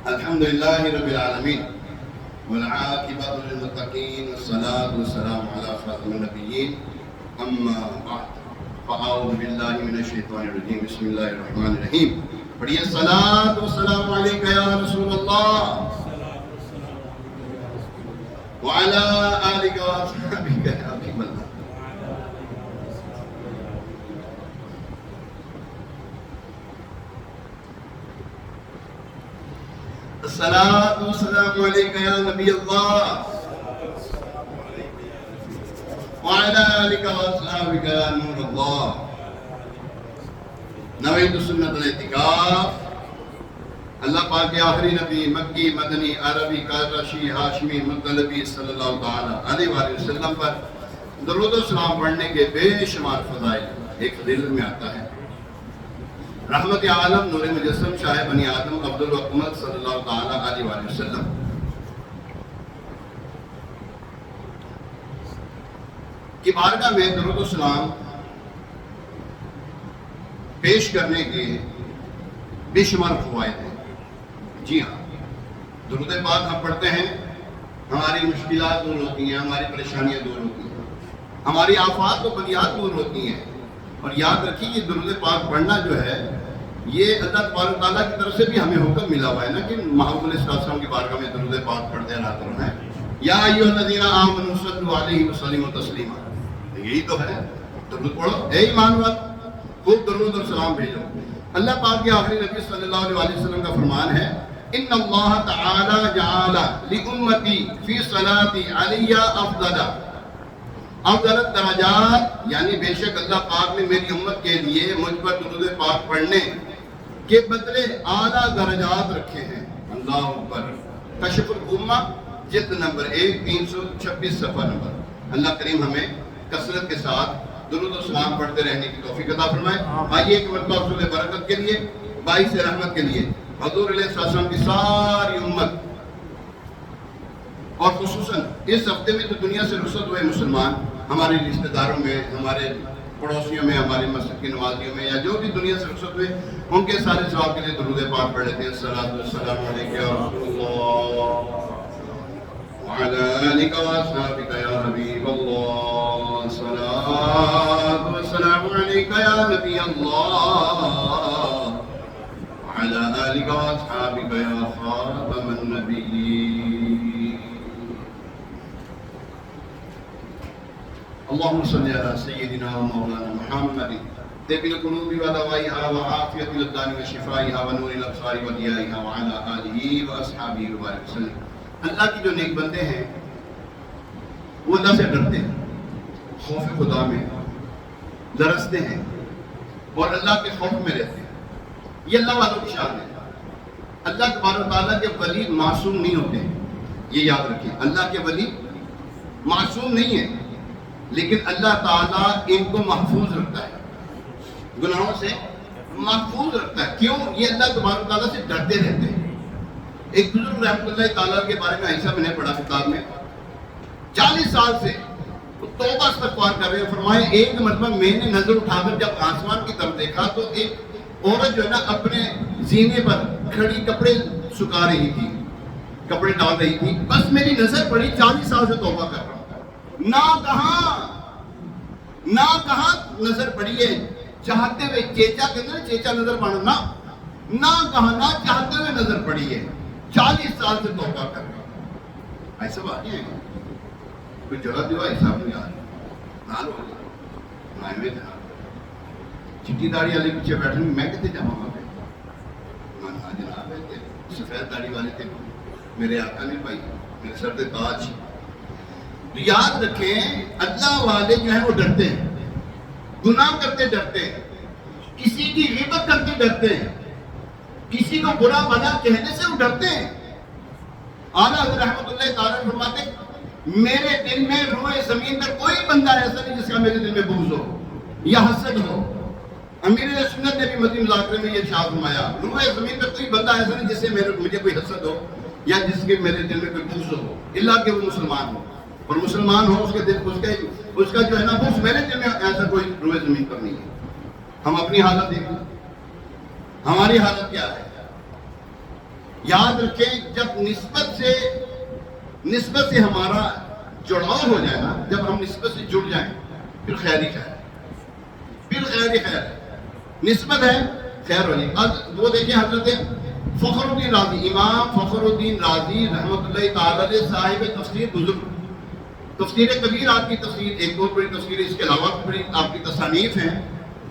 الحمد لله رب العالمين والعاقبة للمتقين والصلاة والسلام على خاتم النبيين أما بعد فأعوذ بالله من الشيطان الرجيم بسم الله الرحمن الرحيم پڑھیے الصلاة والسلام عليك يا رسول الله وعلى آلك وأصحابك يا حبيب الله. الصلاة والسلام عليك يا نبي الله وعلى آلك وأصحابك يا نور الله. نویت سنت الاعتکاف. اللہ پاک کے آخری نبی مکی مدنی عربی قریشی ہاشمی مطلبی صلی اللہ تعالی علیہ وآلہ وسلم پر درود و سلام پڑھنے کے بے شمار فضائل. ایک حدیث میں آتا ہے رحمت عالم نور مجسم شاہ بنی آدم عبدالوکمت صلی اللہ تعالی علیہ وآلہ وسلم کی بارگاہ میں درود و سلام پیش کرنے کے بے شمار فوائد ہیں. جی ہاں، درود پاک ہم پڑھتے ہیں، ہماری مشکلات دور ہوتی ہیں، ہماری پریشانیاں دور ہوتی ہیں، ہماری آفات و بلیات دور ہوتی ہیں. اور یاد رکھیے یہ درود پاک پڑھنا جو ہے یہ اللہ تبارک تعالیٰ کی طرف سے بھی ہمیں حکم ملا ہوا ہے نا کہ محمد علیہ السلام کی بارگاہ میں درود پاک پڑھتے رہا کرو ہے. یا ایھا الذین آمنوا صلوا علیہ وسلموا تسلیما. یہی تو ہے، درود پڑھو اے ایمان والو، خوب درود اور سلام بھیجو. اللہ پاک کے آخری نبی صلی اللہ علیہ وسلم کا فرمان ہے ان اللہ تعالی جعل لامتی فی صلاتی علی افضل الدرجات، یعنی بے شک اللہ پاک نے میری امت کے لیے مجھ پر درود پاک پڑھنے کے بدلے اعلیٰ درجات رکھے ہیں. اللہ اکبر. کشف الغمہ جلد نمبر 1 326 صفحہ نمبر. اللہ کریم ہمیں کثرت کے ساتھ درود و سلام پڑھتے رہنے کی توفیق عطا فرمائے. آئیے ایک مرتبہ حصول برکت کے لیے، باعث رحمت کے لیے حضور علیہ السلام کی ساری امت اور خصوصاً اس ہفتے میں تو دنیا سے رخصت ہوئے مسلمان، ہمارے رشتہ داروں میں، ہمارے پڑوسیوں میں، ہماری مسجد کی نمازیوں میں، یا جو بھی دنیا سے رخصت ہوئے ان کے سارے ثواب کے لیے درود پاک پڑھ لیتے ہیں. الصلاۃ والسلام علیک یا رسول اللہ وعلی آلک واصحابک یا حبیب اللہ. الصلاۃ والسلام علیک یا نبی اللہ وعلی آلک واصحابک یا خاتم النبیین. اللهم صل على سيدنا ومولانا محمد طب القلوب ودوائها وعافية الأبدان وشفائها ونور الأبصار وضيائها وعلى آله وأصحابه وبارك وسلم. اللہ کی جو نیک بندے ہیں وہ اللہ سے ڈرتے ہیں، خوف خدا میں لرزتے ہیں اور اللہ کے خوف میں رہتے ہیں. یہ اللہ والوں کی شان ہے. اللہ تبارک و تعالیٰ کے ولی معصوم نہیں ہوتے ہیں، یہ یاد رکھیں. اللہ کے ولی معصوم نہیں ہیں، لیکن اللہ تعالیٰ ان کو محفوظ رکھتا ہے، گناہوں سے محفوظ رکھتا ہے. کیوں؟ یہ اللہ تبارک و تعالیٰ سے ڈرتے رہتے ہیں. ایک بزرگ رحمۃ اللہ تعالیٰ کے بارے میں ایسا میں نے پڑھا کتاب میں، 40 سال سے توبہ استغفار کر رہے ہیں. فرمائے ایک مرتبہ میں نے نظر اٹھا کر جب آسمان کی طرف دیکھا تو ایک عورت جو ہے نا اپنے زینے پر کھڑی کپڑے سکھا رہی تھی، کپڑے ڈال رہی تھی. بس میری نظر پڑی، 40 سال سے توبہ کر رہا ہوں، نہ کہاں نظر پڑی ہے چاہتے ہوئے. چیچا کہتے ہیں چیچا نظر پڑنا، نہ کہاں نہ چاہتے ہوئے نظر پڑی ہے. 40 سال سے توبہ کر رہا ہوں. ایسا بات نہیں ہے. کوئی جگہ دیوا حساب نہیں آ رہا نال ہو گیا میں تھا چٹی داڑھی والے پیچھے بیٹھے میں کتنے جاؤں وہاں پہ. جناب سفید داڑھی والے تھے، میرے آقا نے پائی، میرے سر پہ تاج. تو یاد رکھیں اللہ والے جو ہیں وہ ڈرتے ہیں، گناہ کرتے ڈرتے ہیں، کسی کی غیبت کرتے ڈرتے ہیں، کسی کو برا بھلا کہنے سے وہ ڈرتے ہیں. اعلیٰ حضرت رحمۃ اللہ تعالیٰ فرماتے میرے دل میں روئے زمین پر کوئی بندہ ایسا نہیں جس کا میرے دل میں بغض ہو یا حسد ہو. امیر سنت نے بھی مدنی مذاکرے میں یہ ارشاد فرمایا روئے زمین پر کوئی بندہ ایسا نہیں جس سے مجھے کوئی حسد ہو یا جس کے میرے دل میں کوئی بغض ہو، الا کہ وہ مسلمان ہو. اور مسلمان ہو اس کے دل اس کا جو ہے نا بغض میرے دل میں ایسا کوئی روئے زمین پر نہیں ہے. ہم اپنی حالت دیکھیں، ہماری حالت کیا ہے؟ یاد رکھیں جب نسبت سے ہمارا جڑاؤ ہو جائے نا، جب ہم نسبت سے جڑ جائیں پھر خیر ہی خیر، پھر خیر ہی خیر، نسبت ہے خیر ہو جائے. وہ دیکھیں حضرت فخر الدین رازی، امام فخر الدین رازی رحمۃ اللہ تعالی علیہ، صاحب تفسیر بزرگ، تفسیر کبیر آپ کی تفسیر ایک بہت بڑی تفسیر ہے، اس کے علاوہ بڑی آپ کی تصانیف ہیں.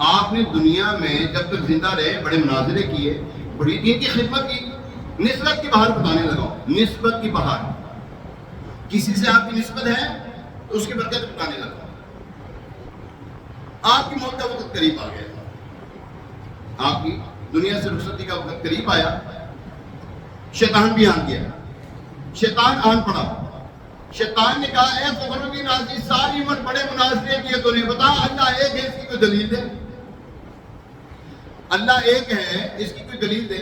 آپ نے دنیا میں جب تک زندہ رہے بڑے مناظرے کیے، بڑی دین کی خدمت کی. نسبت کی بہار بتانے لگا، نسبت کی بہار، کسی سے آپ کی نسبت ہے تو اس کی برکت بتانے لگا. آپ کی موت کا وقت قریب آ گیا، آپ کی دنیا سے رخصتی کا وقت قریب آیا، شیطان بھی آن گیا، شیطان آن پڑا. شیطان نے کہا اے فخر الدین رازی، ساری عمر بڑے مناظرے کیے تو نے، بتا اللہ ایک ہے، اس کی کوئی دلیل دے. اللہ ایک ہے، اس کی کوئی دلیل دے.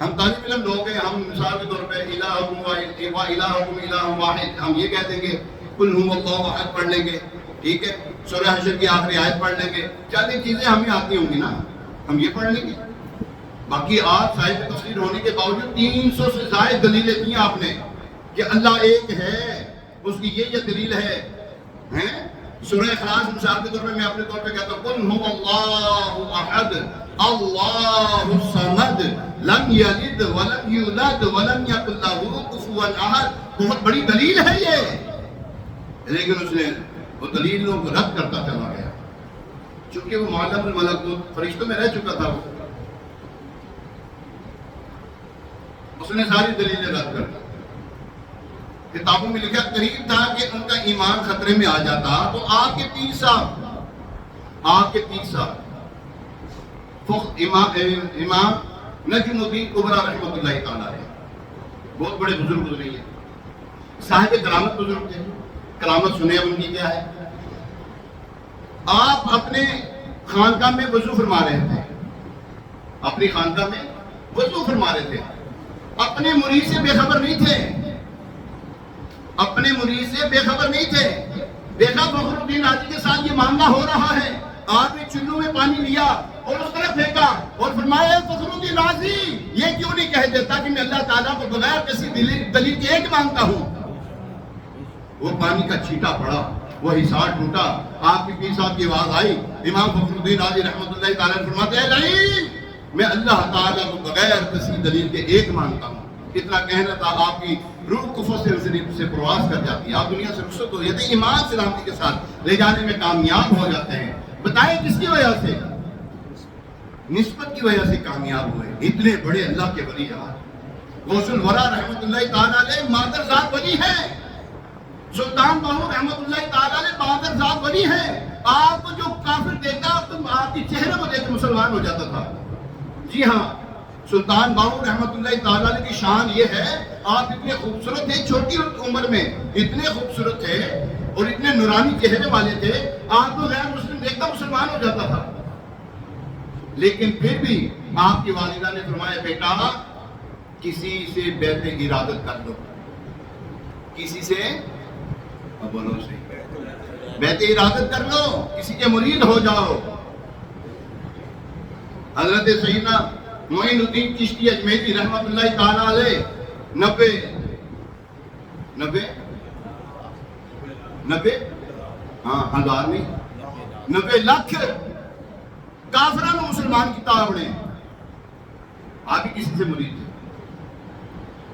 ہم طالب علم لوگ ہیں، ہم مثال کے طور پہ الہکم الہ واحد، ہم یہ کہہ دیں گے قل هو اللہ احد پڑھ لیں گے، ٹھیک ہے، سورہ حشر کی آخری آیت پڑھ لیں گے، چند چیزیں ہمیں آتی ہوں گی نا، ہم یہ پڑھ لیں گے. باقی آپ صاحب تفسیر ہونے کے باوجود 300 سے زائد دلیلیں دی آپ نے کہ اللہ ایک ہے، اس کی یہ دلیل ہے. سورہ اخلاص مثال کے طور پہ میں اپنے طور پہ کہتا ہوں قل هو اللہ احد اللہ الصمد لم یلد ولم یولد ولم یکن لہ کفوا احد. بہت بڑی دلیل ہے یہ، لیکن اس نے وہ دلیلوں کو رد کرتا چلا گیا، چونکہ وہ معلم الملکوت فرشتوں میں رہ چکا تھا. اس نے ساری دلیلیں رد کر دی. کتابوں میں لکھا قریب تھا کہ ان کا ایمان خطرے میں آ جاتا تو آپ کے 30 سال امام نجم الدین کبرا رحمۃ اللہ تعالیٰ ہے، بہت بڑے بزرگ گزرے ہیں، صاحب کرامت بزرگ تھے. کرامت سنے ان کی کیا ہے. آپ اپنے خانقاہ میں وضو فرما رہے تھے، اپنی خانقاہ میں وضو فرما رہے تھے، اپنے مرید سے بے خبر نہیں تھے، اپنے مرید سے بے خبر نہیں تھے. دیکھا فخر الدین رازی کے ساتھ یہ معاملہ ہو رہا ہے، آپ نے چلو میں پانی لیا اور اس طرف پھینکا اور فرمایا فخر الدین رازی یہ کیوں نہیں کہہ دیتا کہ میں اللہ تعالیٰ کو بغیر کسی دلیل کے ایک مانگتا ہوں. وہ پانی کا چھیٹا پڑا، وہ حصار ٹوٹا، آپ کی پیر صاحب کی آواز آئی. امام فخر الدین رازی رحمۃ اللہ تعالیٰ نے فرماتے ہیں نہیں، میں اللہ تعالیٰ کو بغیر کسی دلیل کے ایک مانگتا ہوں. اتنا کہنا تھا، آپ کی روح کفر سے پرواز کر جاتی ہے، آپ دنیا سے رخصت ہو جاتے ہیں، ایمان سلامتی کے ساتھ لے جانے میں کامیاب ہو جاتے ہیں. بتائیں کس کی وجہ سے؟ نسبت کی وجہ سے کامیاب ہوئے. اتنے بڑے اللہ کے ولی یار غوث الورا رحمۃ اللہ تعالیٰ علیہ مادر ذات ولی ہے، سلطان باہو رحمۃ اللہ تعالیٰ علیہ مادر ذات ولی ہے. آپ کو جو کافر دیکھتا تو آپ کی چہرے کو دیکھ مسلمان ہو جاتا تھا. جی ہاں، سلطان باہو رحمۃ اللہ تعالیٰ علیہ کی شان یہ ہے، آپ اتنے خوبصورت تھے، چھوٹی عمر میں اتنے خوبصورت تھے اور اتنے نورانی چہرے والے تھے، آپ کو غیر مسلم دیکھتا مسلمان ہو جاتا تھا. لیکن پھر بھی آپ کی والدہ نے فرمایا بیٹا کسی سے بیعت ارادت کر لو، کسی سے بولو صحیح بیعت ارادت کر لو، کسی کے مرید ہو جاؤ. حضرت سیدنا معین الدین چشتی اجمیری رحمۃ اللہ تعالیٰ علیہ 90 لاکھ کافران و مسلمان کی تاب نے، آپ ہی کسی سے مرید تھے.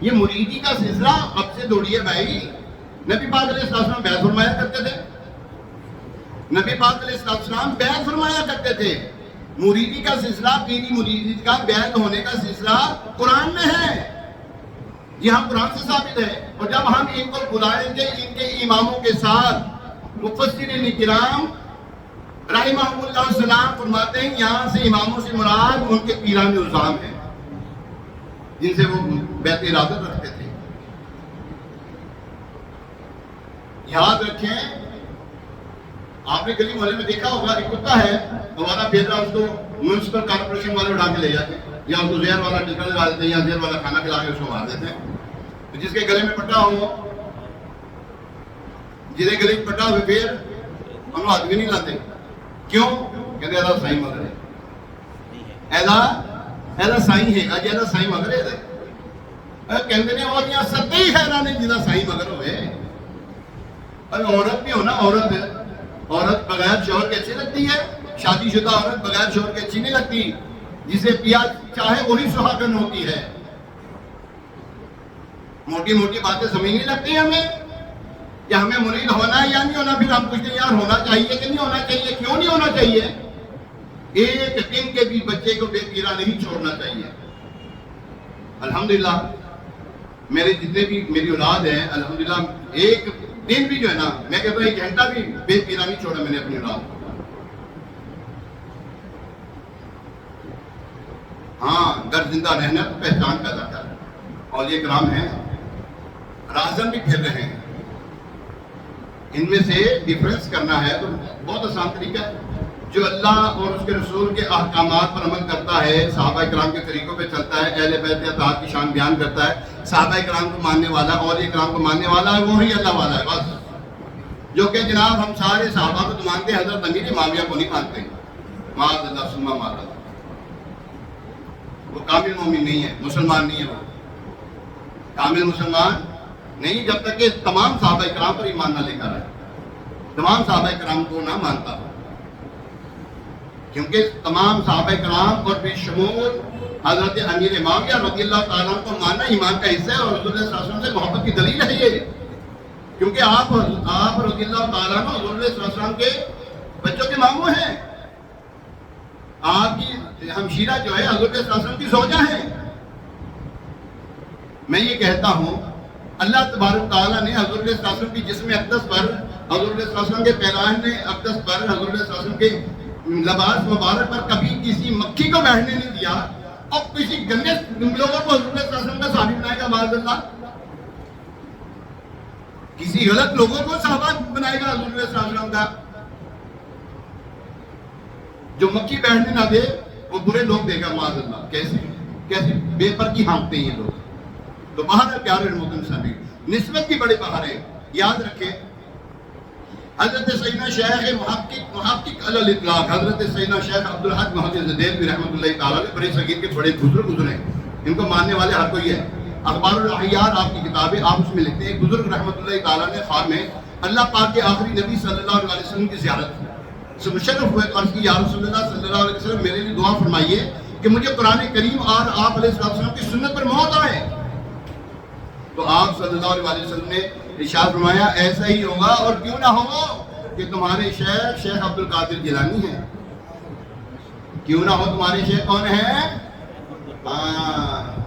یہ مریدی کا سلسلہ اب سے دوڑی ہے بھائی. نبی پاک علیہ السلام بیعت فرمایا کرتے تھے، نبی پاک علیہ السلام بیعت فرمایا کرتے تھے. مریدی کا سلسلہ، پیری مریدی کا بیعت ہونے کا سلسلہ قرآن میں ہے، یہاں قرآن سے ثابت ہے. اور جب ہم ان کو بلائیں گے ان کے اماموں کے ساتھ، مفسرین کرام رحمہ اللہ السلام فرماتے ہیں یہاں سے اماموں سے مراد ان کے پیران عظام ہیں جن سے وہ بیعت ارادت رکھتے تھے. یاد رکھیں، آپ نے گلی محلے میں دیکھا ہوگا ایک کتا ہے ہمارا پھر رہا، اس کو میونسپل کارپوریشن والے اٹھا کے لے جاتے ہیں یا اس کو زہر والا ٹکا لگا دیتے ہیں یا زہر والا کھانا کھلا کے اس کو مار دیتے ہیں. جس کے گلے میں پٹا ہو، جسے گلے میں پٹا ہوئے پھر ہم ہاتھ بھی نہیں لاتے. کیوں؟ کہتے ایسا سائی مگر ہے، ایسا سائی ہے، ایسا سائی مگر ہے. کہندے نے اور یہاں ستے ہی حیران ہے جدا سائی مگر ہوئے. ارے عورت بھی ہو نا, عورت بغیر شوہر کے اچھی لگتی ہے؟ شادی شدہ عورت بغیر شوہر کے اچھی نہیں لگتی. جسے پیا چاہے وہی سہاگن ہوتی ہے. موٹی موٹی باتیں سمجھ نہیں لگتی ہمیں کہ ہمیں مرید ہونا ہے یا نہیں ہونا. پھر ہم پوچھتے ہیں یار ہونا چاہیے کہ نہیں ہونا چاہیے, کیوں نہیں ہونا چاہیے؟ ایک دن کے بھی بچے کو بے پیرا نہیں چھوڑنا چاہیے. الحمدللہ میرے جتنے بھی میری اولاد ہے, الحمدللہ ایک دن بھی جو ہے نا, میں کہتا ہوں 1 گھنٹہ بھی بے پیرا نہیں چھوڑا میں نے اپنی اولاد کو. ہاں گر زندہ رہنا تو پہچان پیدا کر. اولیاء کرام ہیں, راہزن بھی پھر رہے ہیں, ان میں سے ڈیفرنس کرنا ہے تو بہت آسان طریقہ ہے. جو اللہ اور اس کے رسول کے احکامات پر عمل کرتا ہے, صحابہ کرام کے طریقوں پہ چلتا ہے, اہل بیت اطاعت کی شان بیان کرتا ہے, صحابہ کرام کو ماننے والا, اولیاء کرام کو ماننے والا ہے, وہی اللہ والا ہے بس. جو کہ جناب ہم سارے صحابہ کو تو مانتے ہیں, حضرت امیر معاویہ کو نہیں مانتے. معاذ اللہ ثم معاذ اللہ, وہ کامل مومن نہیں ہے, مسلمان نہیں ہے, وہ کامل مسلمان نہیں جب تک کہ تمام صحابہ کرام پر ایمان نہ لے کر آئے, تمام صحابہ کرام کو نہ مانتا. کیونکہ تمام صحابہ کرام اور بشمول حضرت امیر معاویہ رضی اللہ تعالیٰ کو ماننا ایمان کا حصہ ہے, اور حضور صلی اللہ علیہ وسلم سے محبت کی دلیل ہے یہ. کیونکہ آپ رضی اللہ تعالیٰ حضور صلی اللہ علیہ وسلم کے بچوں کے ماموں ہیں. آپ کی ہمشیرہ جو ہے حضور صلی اللہ علیہ وسلم کی زوجہ ہے. میں یہ کہتا ہوں اللہ تبارک تعالیٰ نے حضور صلی اللہ علیہ وسلم کی جسم اقدس پر, حضور صلی اللہ علیہ وسلم کے پیراہن اقدس پر, حضور صلی اللہ علیہ وسلم کے لباس مبارک پر کبھی کسی مکھی کو بیٹھنے نہیں دیا, اور کسی گندے لوگوں کو حضور صلی اللہ علیہ وسلم کا صحابی بنائے گا معاذ اللہ. کسی غلط لوگوں کو صحابہ بنائے گا حضور صلی اللہ علیہ وسلم کا. جو مکھی بیٹھنے نہ دے وہ برے لوگ دے گا معاذ اللہ. کیسے بے پر کی ہانکتے ہیں یہ لوگ. تو باہر پیارے محترم صاحب, نسبت کی بڑے باہر ہے. یاد رکھیں حضرت سیدنا شیخ محقق علی الاطلاق حضرت سیدنا شیخ عبدالحق محمد زدیلوی رحمۃ اللہ تعالیٰ نے بڑے صغیر کے بڑے بزرگ گزرے, ان کو ماننے والے ہر کوئی ہے. اخبار الاحیار آپ کی کتابیں, آپ اس میں لکھتے ہیں ایک بزرگ رحمۃ اللہ تعالیٰ نے خواب میں اللہ پاک کے آخری نبی صلی اللہ علیہ وسلم کی زیارت سے مشرف ہوئے, عرض کی یا رسول اللہ صلی اللہ علیہ وسلم میرے لیے دعا فرمائیے کہ مجھے قرآن کریم اور آپ علیہ السلام کی سنت پر موت آئے. تو آپ صلی اللہ علیہ وسلم نے ارشاد فرمایا ایسا ہی ہوگا, اور کیوں نہ ہو کہ تمہارے شیخ عبد القادر جیلانی ہیں. کیوں نہ ہو تمہارے شیخ کون ہیں؟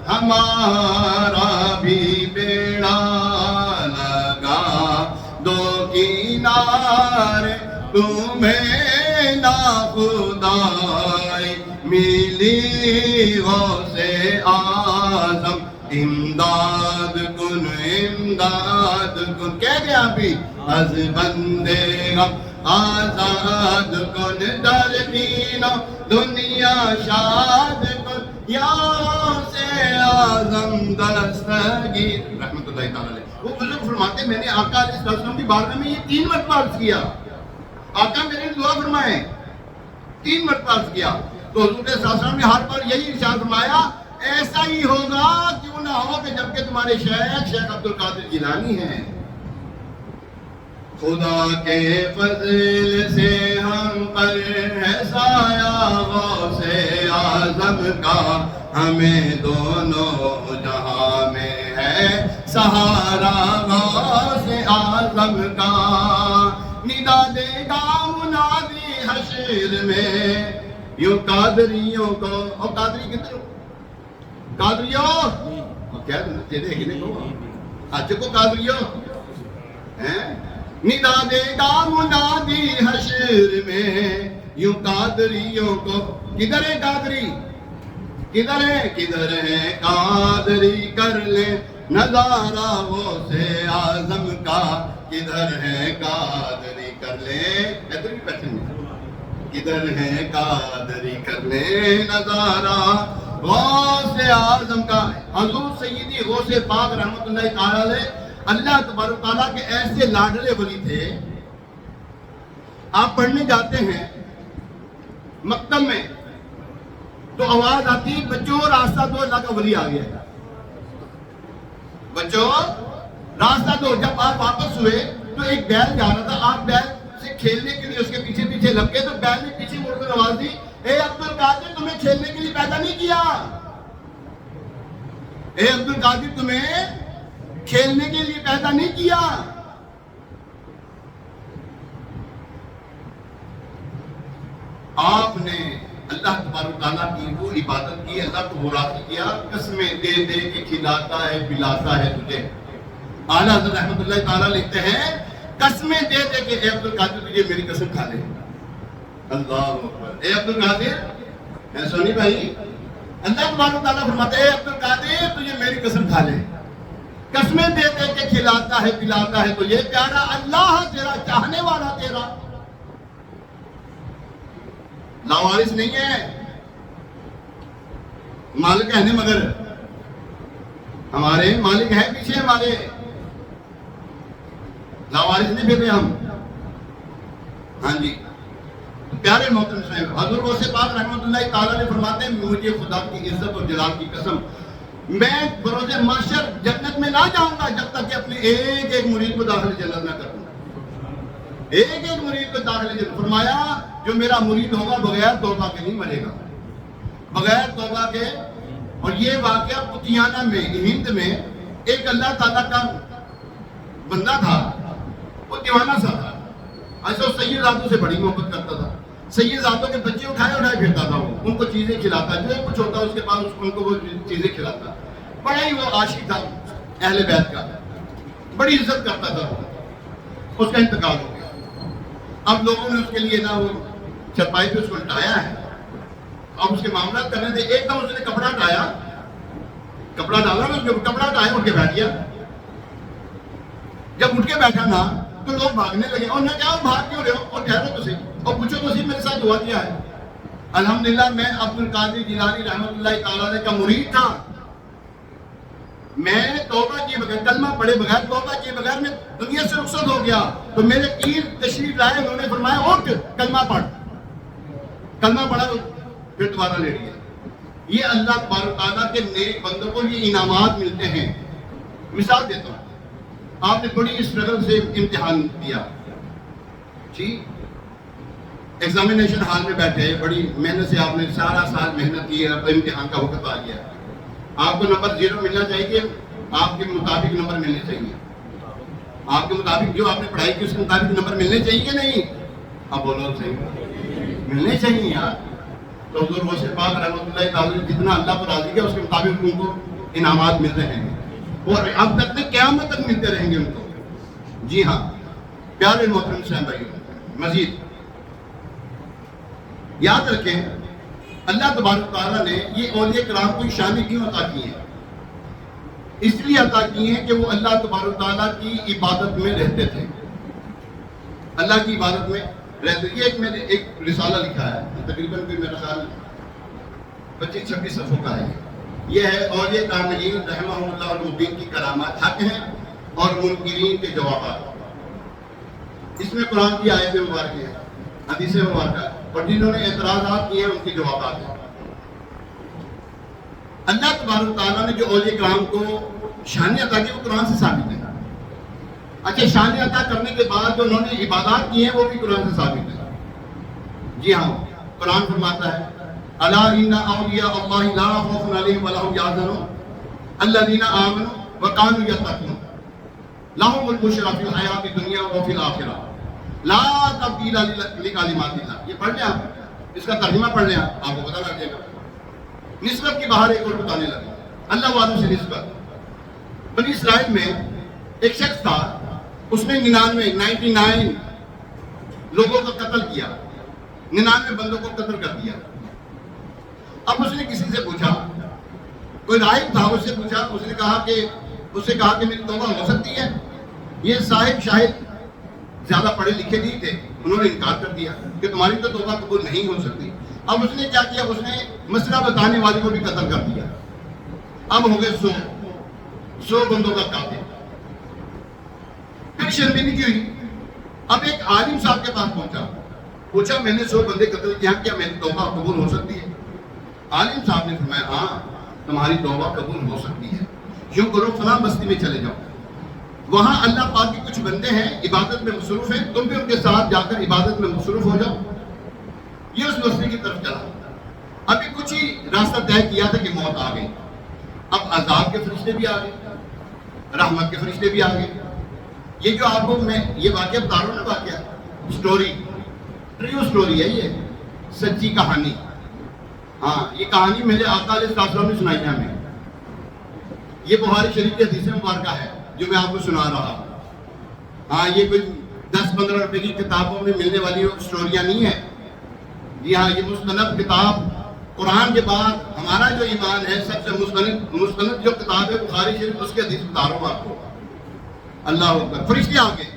ہمارا بھی بیڑا لگا دو کنارے تمہیں نا خدائی ملی غوث اعظم امداد کن کہہ گیا بھی از بندے غم آزاد کن دربین دنیا شاد کن یا سے اعظم دستگیر رحمت اللہ تعالی. وہ بزرگ فرماتے میں نے آقا علیہ السلام کی بارگاہ میں یہ 3 مرتبہ عرض کیا, آقا میرے لیے دعا فرمائیں. 3 مرتبہ عرض کیا تو حضور صلی اللہ علیہ وسلم نے ہر بار یہی ارشاد فرمایا ایسا ہی ہوگا, کیوں نہ ہو کہ جبکہ تمہارے شیخ عبد القادر جیلانی ہیں. خدا کے فضل سے ہم پر ہے سایہ غوث اعظم کا, ہمیں دونوں جہاں میں ہے سہارا غوث اعظم کا. ندا دے گا منادی حشر میں یوں قادریوں کو, اور قادری کتنے قادریوں کیا تیرے ہی کو آج کو قادریوں ندا دے گا منادی حشر میں یوں قادریوں کو. کدھر ہے قادری, کدھر ہے قادری, کر لے نظارہ غوث اعظم کا. کدھر ہے قادری, کر لے ادھر بھی بیٹھیں گے, کدھر ہے قادری, کر لے نظارہ غوث اعظم کا. حضور سیدی غوث پاک رحمت اللہ تعالی علیہ اللہ تبارک تعالیٰ کے ایسے لاڈلے ولی تھے. آپ پڑھنے جاتے ہیں مکتب میں تو آواز آتی بچوں راستہ دو, اللہ کا ولی آ گیا. بچوں راستہ دو. جب آپ واپس ہوئے تو ایک بیل جا رہا تھا, آپ بیل سے کھیلنے کے لیے اس کے پیچھے پیچھے لگ گئے, تو بیل نے پیچھے مڑ کر آواز دی, اے عبد القادر تمہیں کھیلنے کے لیے پیدا نہیں کیا, اے عبد القادر تمہیں کھیلنے کے لیے پیدا نہیں کیا. آپ نے اللہ تبارک تعالیٰ کی وہ عبادت کی, اللہ کو راضی کیا, قسمیں دے دے کے کھلاتا ہے پلاتا ہے تجھے. اعلیٰ حضرت رحمۃ اللہ تعالیٰ لکھتے ہیں قسمیں دے دے کے اے عبد القادر تجھے میری قسم کھا لے. اللہ اکبر. اے عبد القادر, سونی بھائی, اللہ تبارک تعالیٰ فرماتے ہیں اے عبد القادر تجھے میری قسم کھا لے. قسمیں دے دے کے کھلاتا ہے پلاتا ہے تجھے, پیارا اللہ تیرا, چاہنے والا تیرا, لاوارث نہیں ہے, مالک ہے مگر ہمارے مالک ہے پیچھے ہمارے, لاوارث نہیں پھر ہم. ہاں جی پیارے محترم صاحب, حضور غوث پاک رحمۃ اللہ تعالیٰ نے فرماتے ہیں مجھے خدا کی عزت اور جلال کی قسم, میں بروز محشر جنت میں نہ جاؤں گا جب تک کہ اپنے ایک ایک مرید کو داخل جنت نہ کروں. ایک ایک مرید کو داخل جنت. فرمایا جو میرا مرید ہوگا بغیر توبہ کے نہیں مرے گا, بغیر توبہ کے. اور یہ واقعہ پتیانہ میں ہند میں ایک اللہ تعالیٰ کا بندہ تھا, وہ دیوانہ سا تھا, ایسا سید ذاتوں سے بڑی محبت کرتا تھا. سید ذاتوں کے بچے اٹھائے اٹھائے پھرتا تھا, وہ ان کو چیزیں کھلاتا, جو کچھ ہوتا اس کے پاس ان کو وہ چیزیں کھلاتا. بڑا ہی وہ عاشق تھا اہل بیت کا, بڑی عزت کرتا تھا. اس کا انتقال ہو گیا. اب لوگوں نے اس کے لیے نا وہ چرپائی پہ اس کو لٹایا ہے, اب اس کے معاملات کرنے تھے. ایک دم اس نے کپڑا ہٹایا, کپڑا ڈالا نا, اس کے کپڑا ہٹایا, اٹھ کے بیٹھ گیا. جب اٹھ کے بیٹھا نا تو لوگ بھاگنے لگے, اور نہ کیا بھاگ کیوں رہے ہو, اور ٹھہرو تو صحیح, اور پوچھو تو صحیح میرے ساتھ دعا کیا ہے. الحمدللہ میں عبد القادر جیلانی رحمۃ اللہ تعالیٰ کا مرید تھا. میں توبہ کیے بغیر, کلمہ پڑھے بغیر, توبہ کیے بغیر میں دنیا سے رخصت ہو گیا. تو میرے پیر تشریف لائے, انہوں نے فرمایا اٹھ کلمہ پڑھ. کلمہ پڑھا پھر دوبارہ لے لیا. یہ اللہ تبارک تعالیٰ کے نیک بندوں کو یہ انعامات ملتے ہیں. مثال دیتا ہوں, آپ نے بڑی اسٹرگل سے امتحان دیا جی, ایگزامینیشن ہال میں بیٹھے, بڑی محنت سے آپ نے سارا سال محنت کی ہے, امتحان کا وقت آ گیا. آپ کو نمبر 0 ملنا چاہیے, آپ کے مطابق نمبر ملنے چاہیے, آپ کے مطابق جو آپ نے پڑھائی کی اس کے مطابق نمبر ملنے چاہیے کہ نہیں؟ اب بولو صحیح, ملنے چاہیے یار. تو حضور غوث پاک رحمۃ اللہ تعالیٰ جتنا اللہ پر راضی کیا اس کے مطابق ان کو انعامات مل رہے ہیں, اور اب تک میں قیامت تک ملتے رہیں گے ان کو. جی ہاں پیارے محترم صاحب بھائی, مزید یاد رکھیں اللہ تبارک تعالیٰ نے یہ اولیاء کرام کو شان کیوں عطا کی ہے؟ اس لیے عطا کی ہے کہ وہ اللہ تبارک تعالیٰ کی عبادت میں رہتے تھے, اللہ کی عبادت میں رہتے. یہ ایک میں نے ایک رسالہ لکھا ہے, تقریباً کوئی میرا خیال 25-26 صفحوں کا ہے. یہ ہے اولیاء کاملین رحمہم اللہ المبین کی کرامات حق ہیں اور منکرین کے جوابات. اس میں قرآن کی آیتیں مبارک ہیں, حدیث مبارکہ, اور جنہوں نے اعتراضات کیے ہیں ان کے جوابات ہیں. اللہ تبارک تعالیٰ نے جو اولیاء کرام کو شان عطا کی وہ قرآن سے ثابت ہے. اچھا, شان عطا کرنے کے بعد جو انہوں نے عبادات کی ہیں وہ بھی قرآن سے ثابت ہے. جی ہاں قرآن فرماتا ہے الا ان اولیاء اللہ لا خوف علیہم ولا هم يحزنون الذين آمنوا وكانوا يتقون لهم البشرى في الحیات الدنیا وفي الآخرہ لا تبدیل لکلمات اللہ. یہ پڑھ لیں آپ, اس کا ترجمہ پڑھ لیں آپ کو پتہ لگ جائے گا. نسبت کی باہر ایک اور بتانے لگے, اللہ والوں سے نسبت. بنی اسرائیل میں ایک شخص تھا, اس نے 99 لوگوں کا قتل کیا, 99 بندوں کو قتل کر دیا. اب اس نے کسی سے پوچھا, کوئی راہب تھا, اس سے پوچھا, اس نے کہا کہ میری توبہ ہو سکتی ہے. یہ صاحب شاید زیادہ پڑھے لکھے نہیں تھے, انہوں نے انکار کر دیا کہ تمہاری تو توبہ قبول نہیں ہو سکتی. اب اس نے کیا کیا, اس نے مسئلہ بتانے والے کو بھی قتل کر دیا. اب ہو گئے 100 بندوں کا قاتل. پھر شرمندگی ہوئی. اب ایک عالم صاحب کے پاس پوچھا میں نے 100 بندے قتل کیا, کیا میری توبہ قبول ہو سکتی ہے؟ عالم صاحب نے فرمایا ہاں تمہاری توبہ قبول ہو سکتی ہے. یوں کرو فلاں بستی میں چلے جاؤ, وہاں اللہ پاک کے کچھ بندے ہیں عبادت میں مصروف ہیں, تم بھی ان کے ساتھ جا کر عبادت میں مصروف ہو جاؤ. یہ اس بستی کی طرف چلا. ابھی کچھ ہی راستہ طے کیا تھا کہ موت آ گئی. اب عذاب کے فرشتے بھی آ گئے, رحمت کے فرشتے بھی آ گئے. یہ جو آپ کو میں یہ واقعہ بتا رہا ہوں نا, واقعہ اسٹوری, ٹریو اسٹوری ہے, یہ سچی کہانی. ہاں, یہ کہانی میرے آقا علیہ السلام نے سنائی ہے ہمیں. یہ بخاری شریف کی حدیث مبارکہ ہے جو میں آپ کو سنا رہا ہوں. ہاں, یہ کوئی 10-15 روپے کی کتابوں میں ملنے والی اسٹوریاں نہیں ہے. جی ہاں, یہ مستند کتاب, قرآن کے بعد ہمارا جو ایمان ہے سب سے مستند جو کتاب ہے بخاری شریف, اس کی حدیث بتا رہا ہوں آپ کو. اللہ اکبر. فرشتے آگے,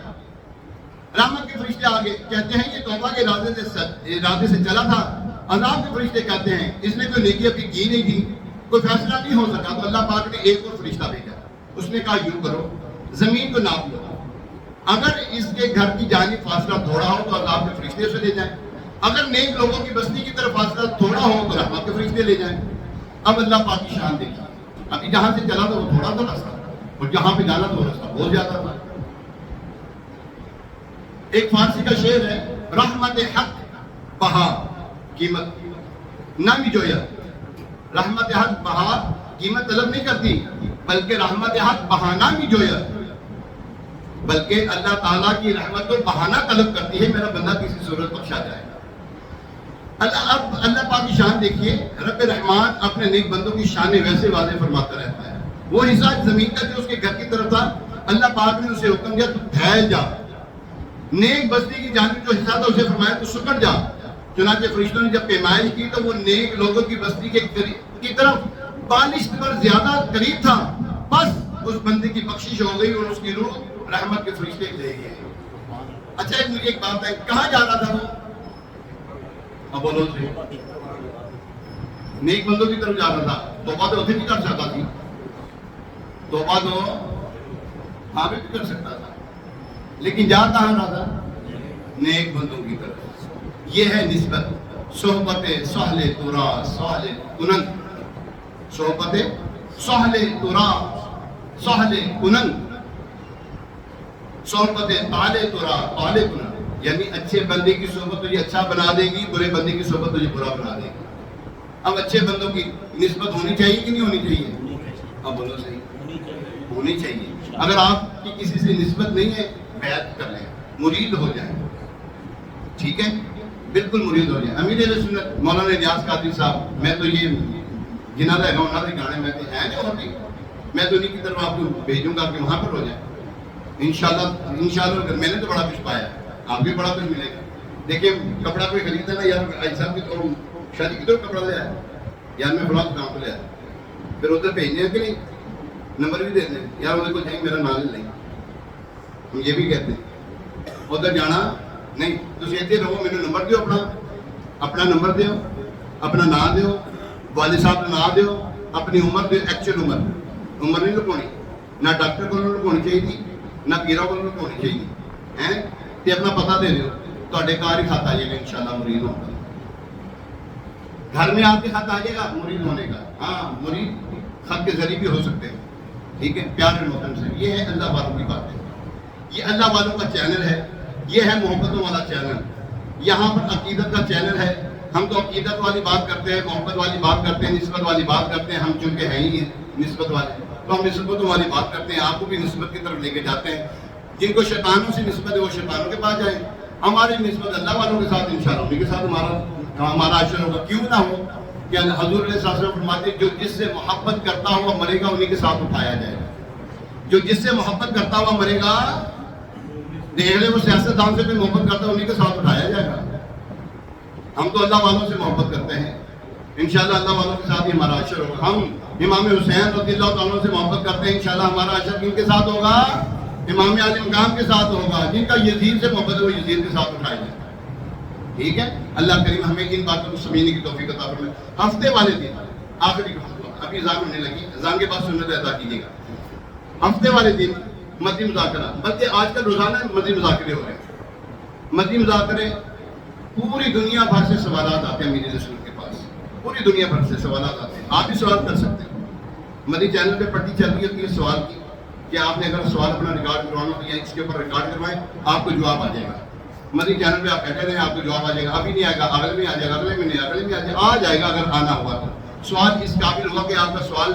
رحمت کے فرشتے آگے کہتے ہیں یہ توبہ کے ارادے سے چلا تھا. عذاب کے فرشتے کہتے ہیں اس نے کوئی نیکی ابھی کی نہیں تھی, کوئی فیصلہ نہیں ہو سکا, تو اللہ پاک نے ایک اور فرشتہ بھیجا. اس نے کہا یوں کرو, زمین کو ناپ لو, اگر اس کے گھر کی جانب فاصلہ تھوڑا ہو تو عذاب کے فرشتے اسے لے جائیں, اگر نیک لوگوں کی بستی کی طرف فاصلہ تھوڑا ہو تو رحمت کے فرشتے لے جائیں. اب اللہ پاک کی شان دیکھیے, ابھی جہاں سے چلا تھا وہ تھوڑا تھا راستہ, اور جہاں پہ جانا تھا وہ راستہ بہت زیادہ تھا. ایک فارسی کا شعر ہے, رحمت حق بہا قیمت نہ بھی جویا. رحمت حق بہا قیمت طلب نہیں کرتی, بلکہ رحمت حق بہانا بھی جویا, بلکہ اللہ تعالیٰ کی رحمت کو بہانا طلب کرتی ہے, میرا بندہ کسی صورت بخشا جائے. اللہ پاک کی شان دیکھیے, رب رحمان اپنے نیک بندوں کی شان ویسے واضح فرماتا رہتا ہے. وہ حصہ زمین کا جو اس کے گھر کی طرف تھا, اللہ پاک نے اسے حکم دیا تو پھیل جا. نیک بستی کی جانب جو حصہ تھا اسے فرمایا تو سکڑ جا. چنانچہ فرشتوں نے جب پیمائش کی تو وہ نیک لوگوں کی بستی کی طرف بالشت پر زیادہ قریب تھا, بس اس بندے کی بخشش ہو گئی اور اس کی روح رحمت کے فرشتے لے گئے. اچھا, مجھے ایک بات ہے, کہاں جا رہا تھا وہ؟ اب بولو سے نیک بندوں کی طرف جا رہا تھا. توبہ تو اتنے بھی کر سکتا تھی, توبہ تو ہاں بھی کر سکتا تھا, لیکن جا کہاں رہا تھا؟ نیک بندوں کی طرف. یہ ہے نسبت. صحبت سہل ترا سہل کنن, صحبت سہل ترا سہل کنن, صحبت تالے ترا تالے کنن. یعنی اچھے بندے کی صحبت تجھے اچھا بنا دے گی, برے بندے کی صحبت تجھے برا بنا دے گی. اب اچھے بندوں کی نسبت ہونی چاہیے کہ نہیں ہونی چاہیے؟ اب بولو صحیح, ہونی چاہیے. اگر آپ کی کسی سے نسبت نہیں ہے, بیعت کر لیں, مرید ہو جائیں. ٹھیک ہے, بالکل مرید ہو جائیں. امیر اہل سنت مولانا نیاز قادری صاحب, میں تو یہ جنہاں رہے گا انہاں کے گانے میں تو ہیں جو, اور بھی میں تو انہیں کی طرف آپ کو بھیجوں گا کہ وہاں پر ہو جائیں انشاءاللہ. میں نے تو بڑا کچھ پایا, آپ بھی بڑا کچھ ملے گا. دیکھیں, کپڑا کوئی خریدتا نا یار, صاحب کی طرف شادی کی طرف کپڑا لے آیا یار, میں فلاں کام کو لے آیا, پھر ادھر بھیجنے ہیں کہ نہیں, نمبر بھی دے دیں یار, ادھر کو جائیں میرا نام لے لیں. ہم یہ بھی کہتے ہیں ادھر جانا نہیں, تو کہتے رہو میرے نمبر دیو, اپنا نمبر دیو, اپنا نام دیو, والد صاحب کا نام دیو, اپنی عمر دیو, ایکچوئل عمر نہیں لکھونی, نہ ڈاکٹر کو لکھونی چاہیے تھی, نہ پیرا کو لکھونی چاہیے ہیں, تے اپنا پتہ دے دیو, تواڈے کار ہی خط آ جائے گا انشاءاللہ مرید ہوگا. گھر میں آپ کے خط آ جائے گا مرید ہونے کا. ہاں, مرید خط کے ذریعے بھی ہو سکتے ہیں. ٹھیک ہے, پیارے محترم سے, یہ ہے اللہ والوں کی باتیں, یہ اللہ والوں کا چینل ہے, یہ ہے محبتوں والا چینل. یہاں پر عقیدت کا چینل ہے. ہم تو عقیدت والی بات کرتے ہیں, محبت والی بات کرتے ہیں, نسبت والی بات کرتے ہیں. ہم چونکہ ہیں ہی نسبت والے, تو ہم نسبتوں والی بات کرتے ہیں, آپ کو بھی نسبت کی طرف لے کے جاتے ہیں. جن کو شیطانوں سے نسبت ہے وہ شیطانوں کے پاس جائیں, ہماری نسبت اللہ والوں کے ساتھ انشاءاللہ انہیں کے ساتھ ہمارا عشر ہوگا. کیوں نہ ہو کہ حضور علیہ السلام فرماتے ہیں جو جس سے محبت کرتا ہوا مرے گا انہیں کے ساتھ اٹھایا جائے گا. جو جس سے محبت کرتا ہوا مرے گا, دیکھ لے وہ سیاست دان سے بھی محبت کرتا ہے, انہیں کے ساتھ اٹھایا جائے گا. ہم تو اللہ والوں سے محبت کرتے ہیں, انشاءاللہ اللہ والوں کے ساتھ ہی ہمارا عشر ہوگا. ہم امام حسین رضی اللہ تعالیٰ سے محبت کرتے ہیں, انشاءاللہ ہمارا عشر کن کے ساتھ ہوگا؟ امام علی مقام کے ساتھ ہوگا. جن کا یزید سے محبت ہے وہ یزید کے ساتھ اٹھائے جائے. ٹھیک ہے, اللہ کریم ہمیں ان باتوں کو سمجھنے کی توفیق عطا فرمائے. ہفتے والے دن آخری ابھی اذان ہونے لگی, اذان کے بعد سنت ادا کیجیے گا. ہفتے والے دن مدنی مذاکرہ, بلکہ آج کل روزانہ مدنی مذاکرے ہو رہے ہیں. مدنی مذاکرے پوری دنیا بھر سے سوالات آتے ہیں میری رسول کے پاس, پوری دنیا بھر سے سوالات آتے ہیں. آپ بھی سوال کر سکتے ہیں. مدنی چینل پہ پٹی چل رہی ہوتی ہے سوال کی کہ آپ نے اگر سوال اپنا ریکارڈ کروانا تو یا اس کے اوپر ریکارڈ کروائیں، آپ کو جواب آ جائے گا۔ مدنی چینل پہ آپ کہتے ہیں آپ کو جواب آ جائے گا، ابھی نہیں آئے گا، اگلے میں آ جائے گا، اگلے میں نہیں، اگلے میں آ جائے گا اگر آنا ہوا تو۔ سوال اس قابل ہوا کہ آپ کا سوال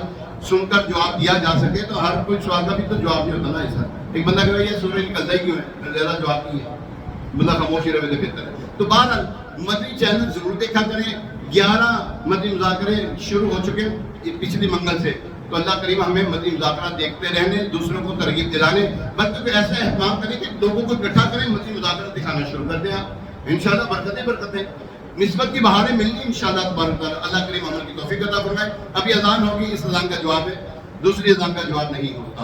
سن کر جواب دیا جا سکے، تو ہر کوئی سوال کا بھی تو جواب نہیں ہوتا نا ایسا۔ ایک بندہ کہ یہ سورج نکلتا ہی کیوں ہے، زیادہ جواب نہیں ہے، بندہ خاموش ہی رہے تو بہتر ہے۔ تو بہرحال مدنی چینل ضرور دیکھا کریں۔ 11 مدنی مذاکرے شروع ہو چکے پچھلی منگل سے، تو اللہ کریم ہمیں مدنی مذاکرات دیکھتے رہنے، دوسروں کو ترغیب دلانے، بلکہ پھر ایسا اہتمام کریں کہ لوگوں کو اکٹھا کریں، مدنی مذاکرات دکھانا شروع کر دیں۔ انشاءاللہ برکتیں برکتیں، نسبت کی بہاریں ملنی انشاءاللہ تبارک تعالیٰ۔ اللہ کریم عمل کی توفیق عطا فرمائے۔ ابھی اذان ہوگی، اس اذان کا جواب ہے، دوسری اذان کا جواب نہیں ہوتا۔